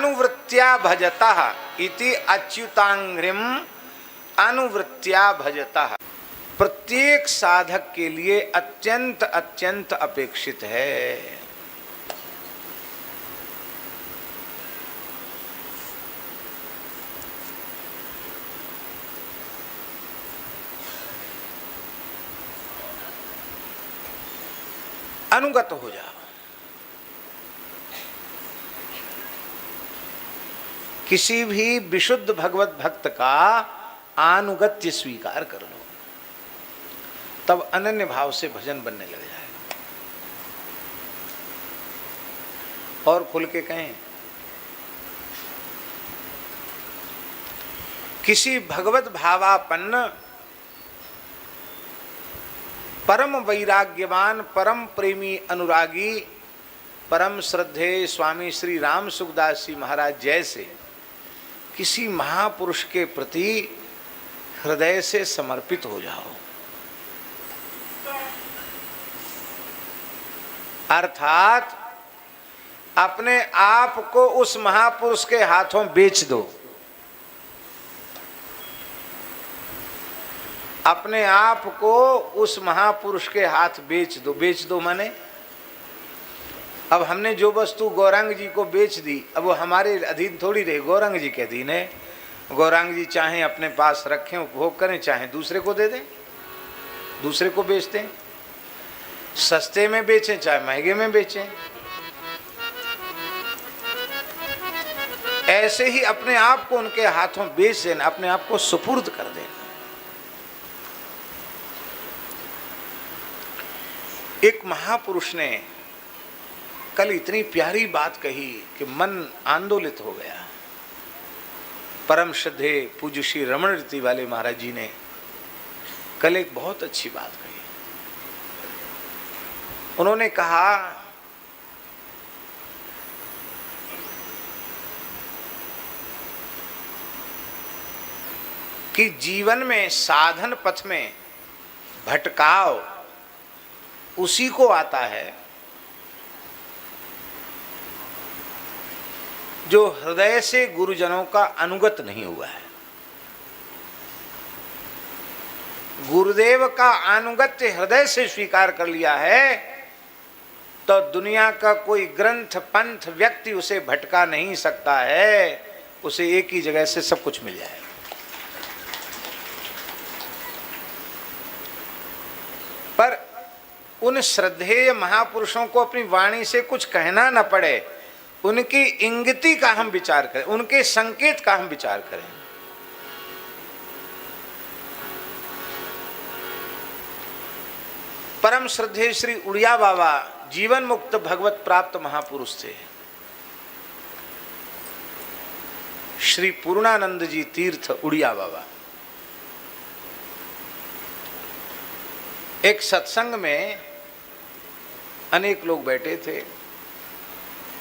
अनुवृत्त्या भजतः इति अच्युतांग्रिम अनुवृत्त्या भजतः प्रत्येक साधक के लिए अत्यंत अत्यंत अपेक्षित है। अनुगत हो जाओ, किसी भी विशुद्ध भगवत भक्त का अनुगत्य स्वीकार कर लो, तब अनन्य भाव से भजन बनने लग जाएगा। और खुल के कहें, किसी भगवत भावापन्न परम वैराग्यवान परम प्रेमी अनुरागी परम श्रद्धेय स्वामी श्री राम सुखदास जी महाराज जैसे किसी महापुरुष के प्रति हृदय से समर्पित हो जाओ, अर्थात अपने आप को उस महापुरुष के हाथों बेच दो, अपने आप को उस महापुरुष के हाथ बेच दो। बेच दो माने, अब हमने जो वस्तु गौरांग जी को बेच दी, अब वो हमारे अधीन थोड़ी रहे, गौरांग जी के अधीन है। गौरांग जी चाहे अपने पास रखें उपभोग करें, चाहे दूसरे को दे दें, दूसरे को बेच दें, सस्ते में बेचें चाहे महंगे में बेचें। ऐसे ही अपने आप को उनके हाथों बेच देना, अपने आप को सुपुर्द कर देना। एक महापुरुष ने कल इतनी प्यारी बात कही कि मन आंदोलित हो गया। परम श्रद्धेय पूज्य श्री रमण रीति वाले महाराज जी ने कल एक बहुत अच्छी बात कही। उन्होंने कहा कि जीवन में साधन पथ में भटकाव उसी को आता है जो हृदय से गुरुजनों का अनुगत नहीं हुआ है। गुरुदेव का अनुगत्य हृदय से स्वीकार कर लिया है तो दुनिया का कोई ग्रंथ पंथ व्यक्ति उसे भटका नहीं सकता है, उसे एक ही जगह से सब कुछ मिल जाएगा। पर उन श्रद्धेय महापुरुषों को अपनी वाणी से कुछ कहना न पड़े, उनकी इंगिती का हम विचार करें, उनके संकेत का हम विचार करें। परम श्रद्धेय श्री उड़िया बाबा जीवन मुक्त भगवत प्राप्त महापुरुष थे। श्री पूर्णानंद जी तीर्थ उड़िया बाबा एक सत्संग में अनेक लोग बैठे थे,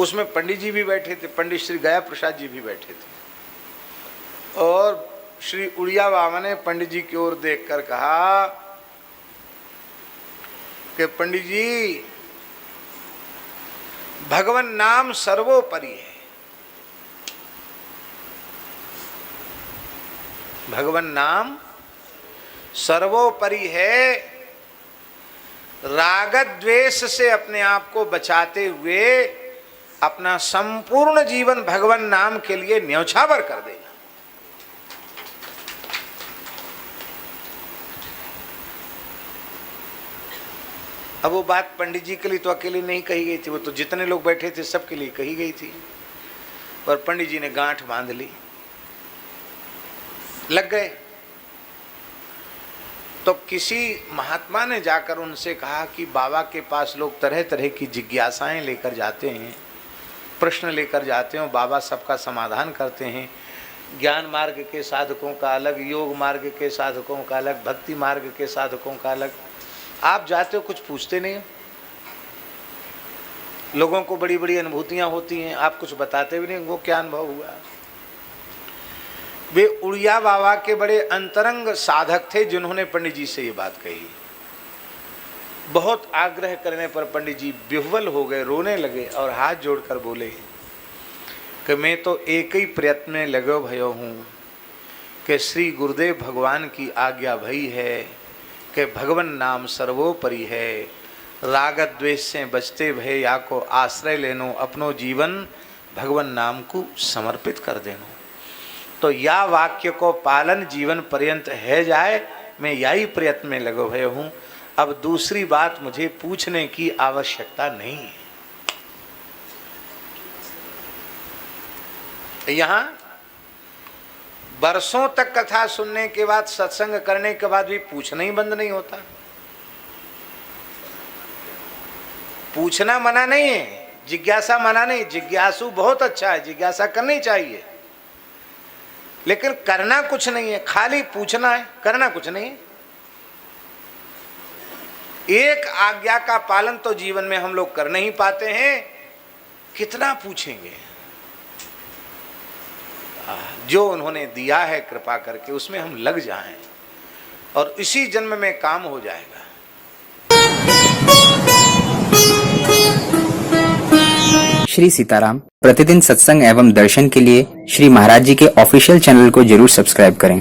उसमें पंडित जी भी बैठे थे, पंडित श्री गया प्रसाद जी भी बैठे थे। और श्री उड़िया बाबा ने पंडित जी की ओर देखकर कहा कि पंडित जी, भगवान नाम सर्वोपरि है, भगवान नाम सर्वोपरि है। राग द्वेष से अपने आप को बचाते हुए अपना संपूर्ण जीवन भगवान नाम के लिए न्यौछावर कर देना। अब वो बात पंडित जी के लिए तो अकेले नहीं कही गई थी, वो तो जितने लोग बैठे थे सबके लिए कही गई थी। और पंडित जी ने गांठ बांध ली, लग गए। तो किसी महात्मा ने जाकर उनसे कहा कि बाबा के पास लोग तरह तरह की जिज्ञासाएं लेकर जाते हैं, प्रश्न लेकर जाते हैं, बाबा सबका समाधान करते हैं। ज्ञान मार्ग के साधकों का अलग, योग मार्ग के साधकों का अलग, भक्ति मार्ग के साधकों का अलग। आप जाते हो कुछ पूछते नहीं हो, लोगों को बड़ी बड़ी अनुभूतियां होती हैं, आप कुछ बताते भी नहीं वो क्या अनुभव हुआ। वे उड़िया बाबा के बड़े अंतरंग साधक थे जिन्होंने पंडित जी से ये बात कही। बहुत आग्रह करने पर पंडित जी विह्वल हो गए, रोने लगे और हाथ जोड़कर बोले कि मैं तो एक ही प्रयत्न में लगो भयो हूँ कि श्री गुरुदेव भगवान की आज्ञा भई है कि भगवान नाम सर्वोपरि है, राग द्वेष से बचते भय या को आश्रय लेनो, अपनो जीवन भगवान नाम को समर्पित कर देनो। तो या वाक्य को पालन जीवन पर्यंत है जाए, मैं यही प्रयत्न में लगो भय हूँ। अब दूसरी बात मुझे पूछने की आवश्यकता नहीं है। यहाँ बरसों तक कथा सुनने के बाद, सत्संग करने के बाद भी पूछना ही बंद नहीं होता। पूछना मना नहीं है, जिज्ञासा मना नहीं, जिज्ञासु बहुत अच्छा है, जिज्ञासा करनी चाहिए, लेकिन करना कुछ नहीं है, खाली पूछना है, करना कुछ नहीं है। एक आज्ञा का पालन तो जीवन में हम लोग कर नहीं पाते हैं, कितना पूछेंगे। जो उन्होंने दिया है कृपा करके उसमें हम लग जाएं और इसी जन्म में काम हो जाएगा। श्री सीताराम प्रतिदिन सत्संग एवं दर्शन के लिए श्री महाराज जी के ऑफिशियल चैनल को जरूर सब्सक्राइब करें।